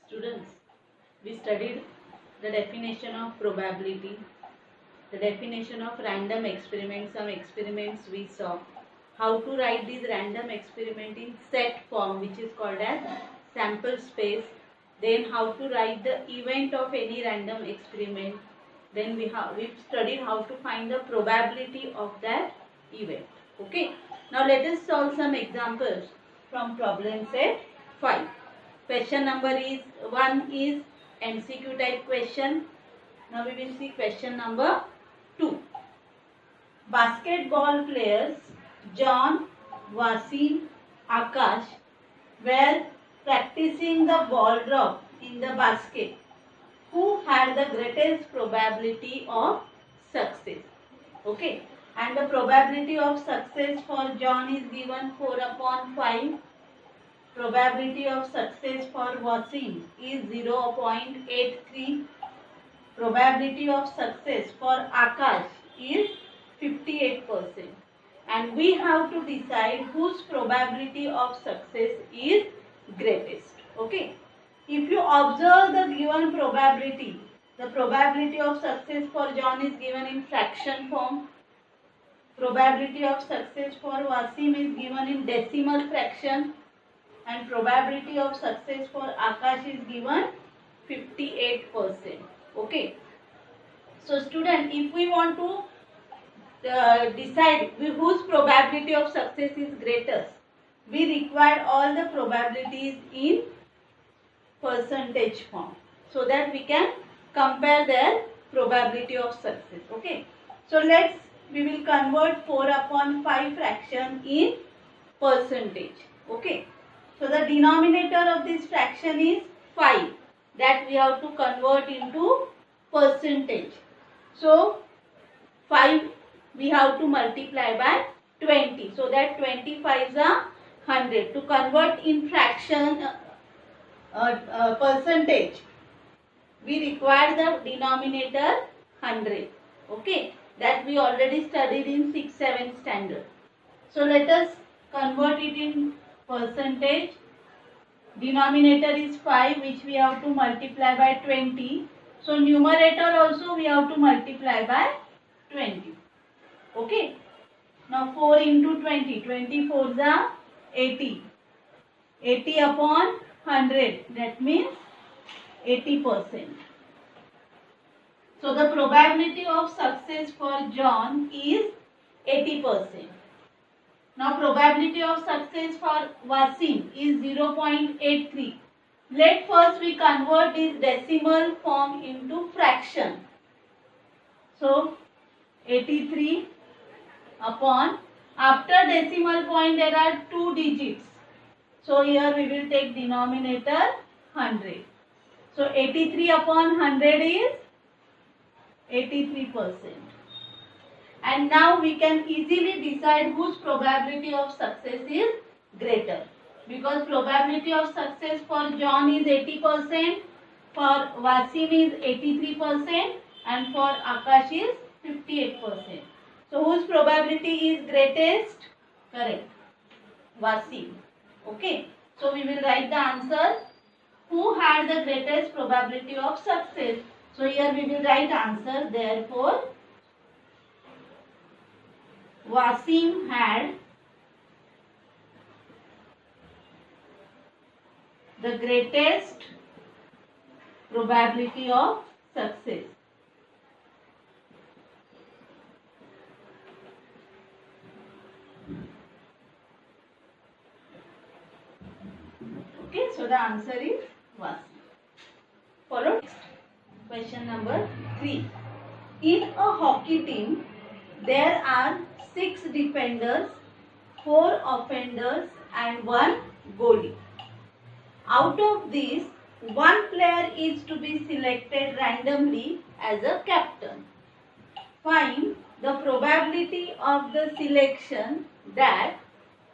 Students, we studied the definition of probability, the definition of random experiment, some experiments we saw, how to write these random experiment in set form which is called as sample space, then how to write the event of any random experiment, then we've studied how to find the probability of that event. Okay, now let us solve some examples from problem set 5. Question number is 1 is MCQ type question. Now we will see question number 2. Basketball players John, Wasim, Akash were practicing the ball drop in the basket. Who had the greatest probability of success? Okay, and the probability of success for John is given 4/5. Probability of success for Wasim is 0.83. Probability of success for Akash is 58%. And we have to decide whose probability of success is greatest. Okay. If you observe the given probability, the probability of success for John is given in fraction form. Probability of success for Wasim is given in decimal fraction. And probability of success for Akash is given 58%. Okay. So student, if we want to decide whose probability of success is greatest, we require all the probabilities in percentage form so that we can compare their probability of success. Okay. So we will convert 4/5 fraction in percentage. Okay. So the denominator of this fraction is 5, that we have to convert into percentage. So 5 we have to multiply by 20. So that 25 is 100. To convert in fraction percentage, we require the denominator 100. Okay, that we already studied in 6-7 standard. So let us convert it in percentage. Denominator is 5, which we have to multiply by 20. So numerator also we have to multiply by 20. Okay. Now 4 into 20. 24 is 80. 80 upon 100. That means 80%. So the probability of success for John is 80%. Now probability of success for Wasim is 0.83. Let first we convert this decimal form into fraction. So 83 upon, after decimal point there are 2 digits. So here we will take denominator 100. So 83 upon 100 is 83%. And now we can easily decide whose probability of success is greater. Because probability of success for John is 80%, for Wasim is 83% and for Akash is 58%. So whose probability is greatest? Correct. Wasim. Okay. So we will write the answer. Who had the greatest probability of success? So here we will write answer. Therefore, Wasim had the greatest probability of success. Okay, so the answer is Wasim. Follow next. Question number 3. In a hockey team, there are 6 defenders, 4 offenders and 1 goalie. Out of these, 1 player is to be selected randomly as a captain. Find the probability of the selection that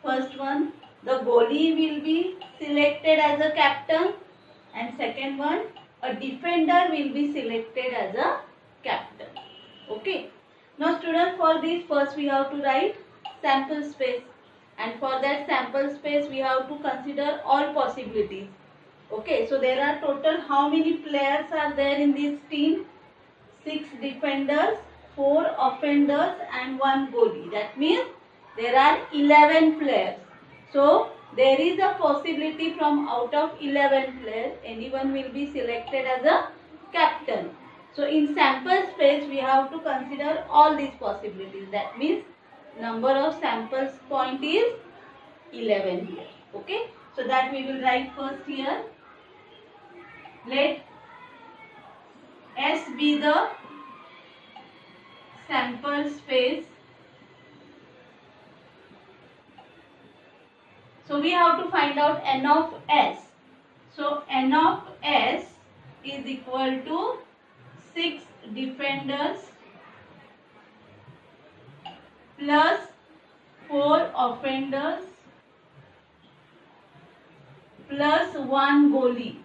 first one, the goalie will be selected as a captain, and second one, a defender will be selected as a captain. Okay. Now students, for this first we have to write sample space, and for that sample space we have to consider all possibilities. Okay, so there are total how many players are there in this team? 6 defenders, 4 offenders and 1 goalie. That means there are 11 players. So there is a possibility from out of 11 players, anyone will be selected as a captain. So in sample space we have to consider all these possibilities. That means number of samples point is 11 here. Okay, so that we will write first here. Let S be the sample space. So we have to find out n of S. So n of S is equal to 6 defenders plus 4 offenders plus 1 goalie.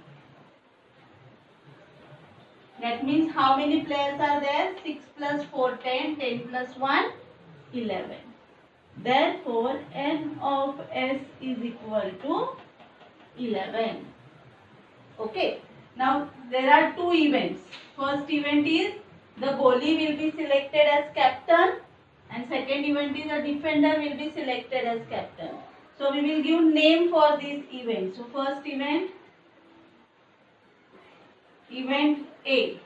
That means how many players are there? 6 plus 4, 10, 10 plus 1, 11. Therefore, n of S is equal to 11. Okay. Now, there are two events. First event is the goalie will be selected as captain and second event is a defender will be selected as captain. So, we will give name for this event. So, first event, event A.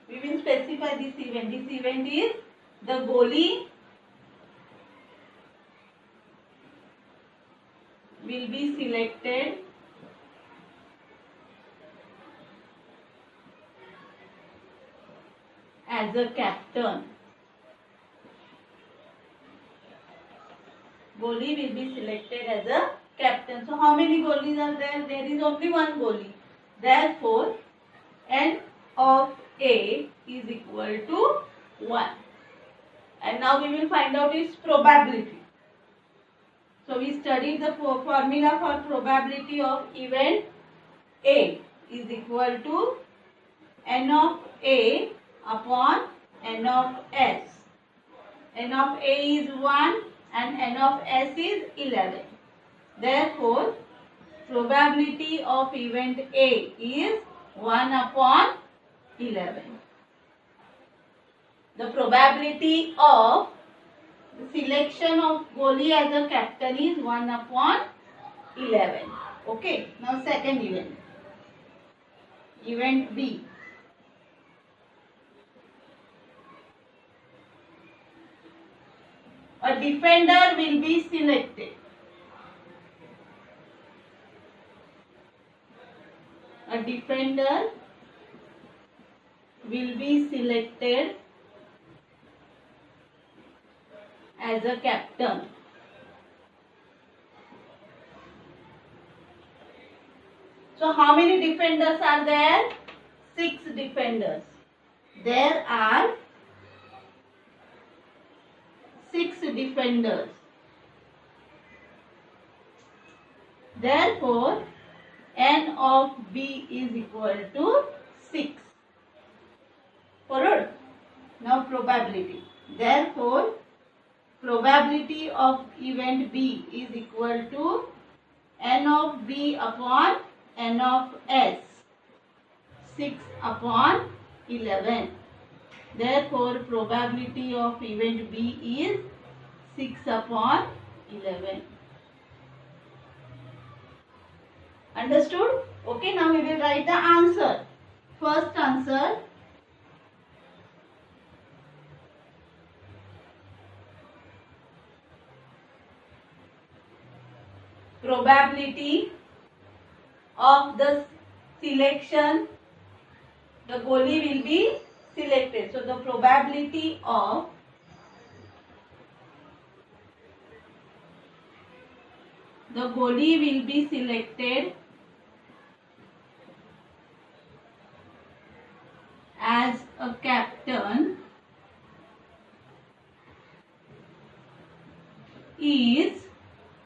We will specify this event. This event is the goalie will be selected as a captain. Goalie will be selected as a captain. So how many goalies are there? There is only one goalie. Therefore, n of A is equal to 1. And now we will find out its probability. So we studied the formula for probability of event A is equal to n of A upon n of S. N of A is 1 and n of S is 11. Therefore, probability of event A is 1 upon 11. The probability of the selection of goalie as a captain is 1 upon 11. Okay. Now second event. Event B. A defender will be selected. A defender will be selected as a captain. So how many defenders are there? 6 defenders. There are 6 defenders. Therefore, n of B is equal to 6. Followed? Now probability. Therefore, probability of event B is equal to n of B upon n of S. 6 upon 11. Therefore, probability of event B is 6 upon 11. Understood? Okay, now we will write the answer. First answer. Probability of the selection, the goalie will be selected. So the probability of the goalie will be selected as a captain is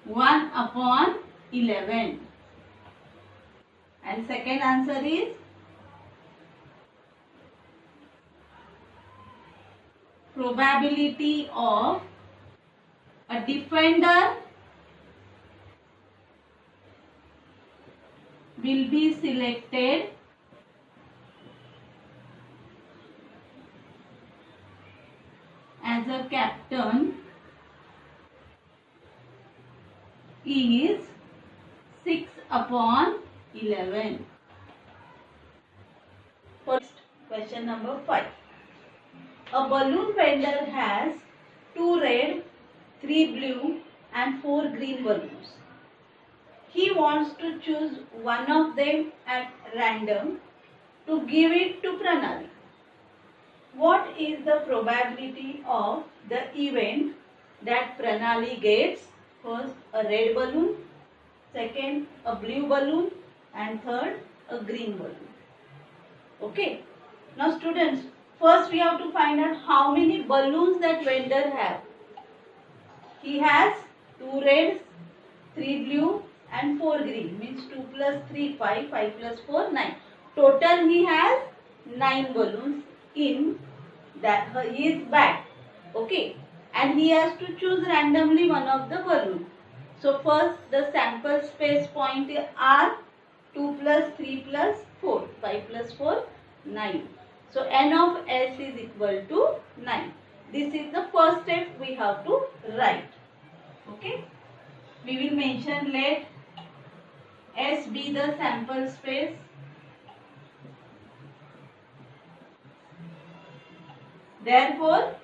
1 upon 11. And second answer is probability of a defender will be selected as a captain is 6/11. First, question number 5. A balloon vendor has 2 red, 3 blue and 4 green balloons. He wants to choose one of them at random to give it to Pranali. What is the probability of the event that Pranali gets? First, a red balloon, second, a blue balloon, and third, a green balloon. Okay. Now students, first we have to find out how many balloons that vendor have. He has 2 reds, 3 blue and 4 green. Means 2 plus 3, 5, 5 plus 4, 9. Total he has 9 balloons in that his bag. Okay. And he has to choose randomly one of the balloon. So first the sample space point are 2 plus 3 plus 4. 5 plus 4, 9. So n of s is equal to 9. This is the first step we have to write. Okay. We will mention let S be the sample space. Therefore,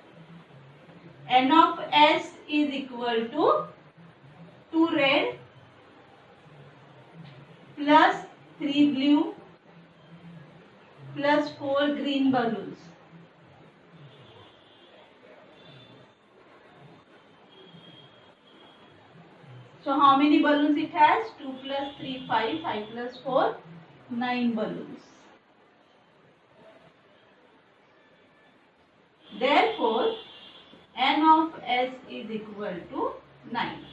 n of s is equal to 2 red plus 3 blue plus 4 green balloons. So how many balloons it has? 2 plus 3, 5, 5 plus 4, 9 balloons. Therefore, n of s is equal to 9.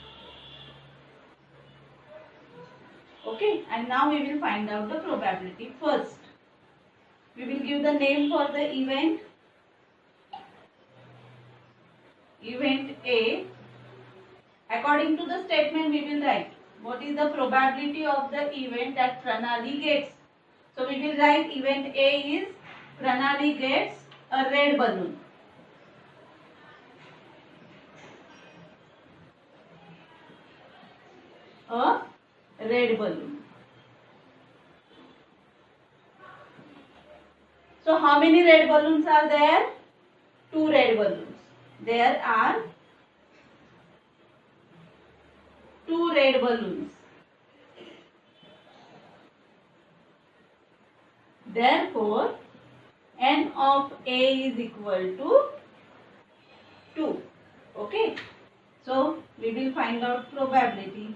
Okay, and now we will find out the probability. First, we will give the name for the event. Event A. According to the statement, we will write what is the probability of the event that Pranali gets. So we will write event A is Pranali gets a red balloon. A red balloon. So how many red balloons are there? 2 red balloons. There are 2 red balloons. Therefore, n of A is equal to 2. Okay. So we will find out probability.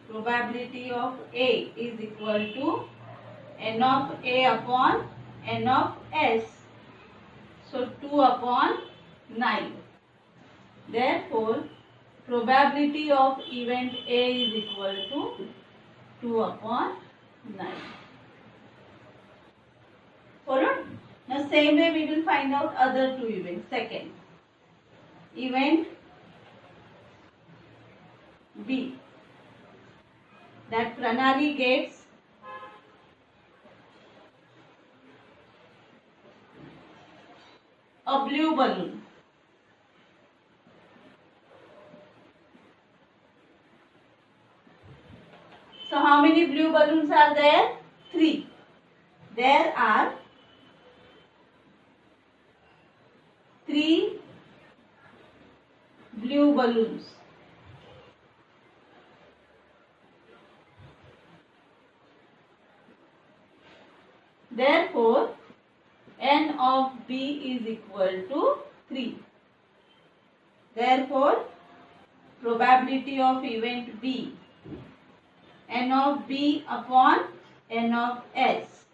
Probability of A is equal to n of A upon n of S. So 2 upon 9. Therefore, probability of event A is equal to 2 upon 9. Followed? Now same way we will find out other 2 events. Second, event B, that Pranali gets a blue balloon. So how many blue balloons are there? 3. There are 3 blue balloons. Therefore, n of B is equal to 3. Therefore, probability of event B, n of B upon n of S,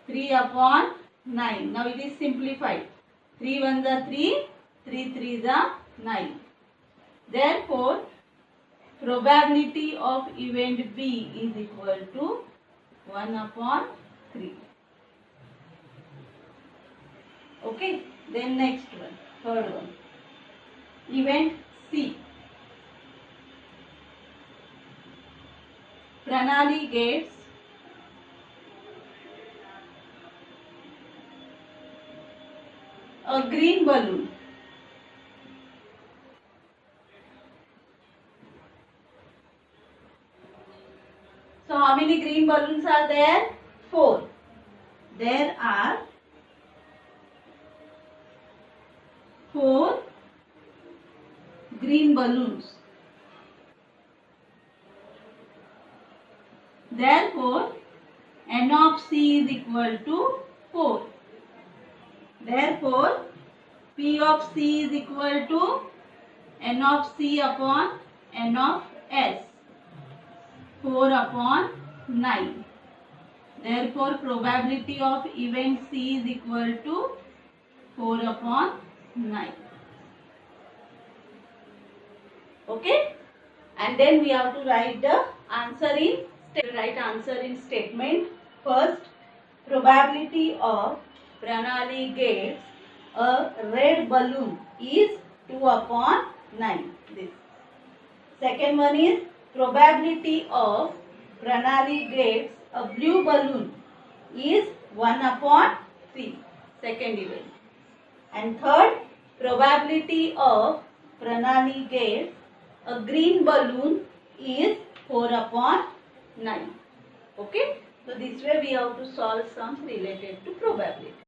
3 upon 9. Now it is simplified. 3 1s are 3, 3 3s are 9. Therefore, probability of event B is equal to 1 upon 3. Okay, then next one, third one. Event C. Pranali gets a green balloon. So how many green balloons are there? 4. There are 4 green balloons. Therefore, N of C is equal to 4. Therefore, P of C is equal to N of C upon N of S. 4 upon 9. Therefore, probability of event C is equal to 4 upon 9. Okay? And then we have to write the answer in statement. First, probability of Pranali gets a red balloon is 2 upon 9. This. Second one is probability of Pranali gets a blue balloon is 1 upon 3. Second event. And third, probability of Pranali gets a green balloon is 4 upon 9. Okay. So this way we have to solve sums related to probability.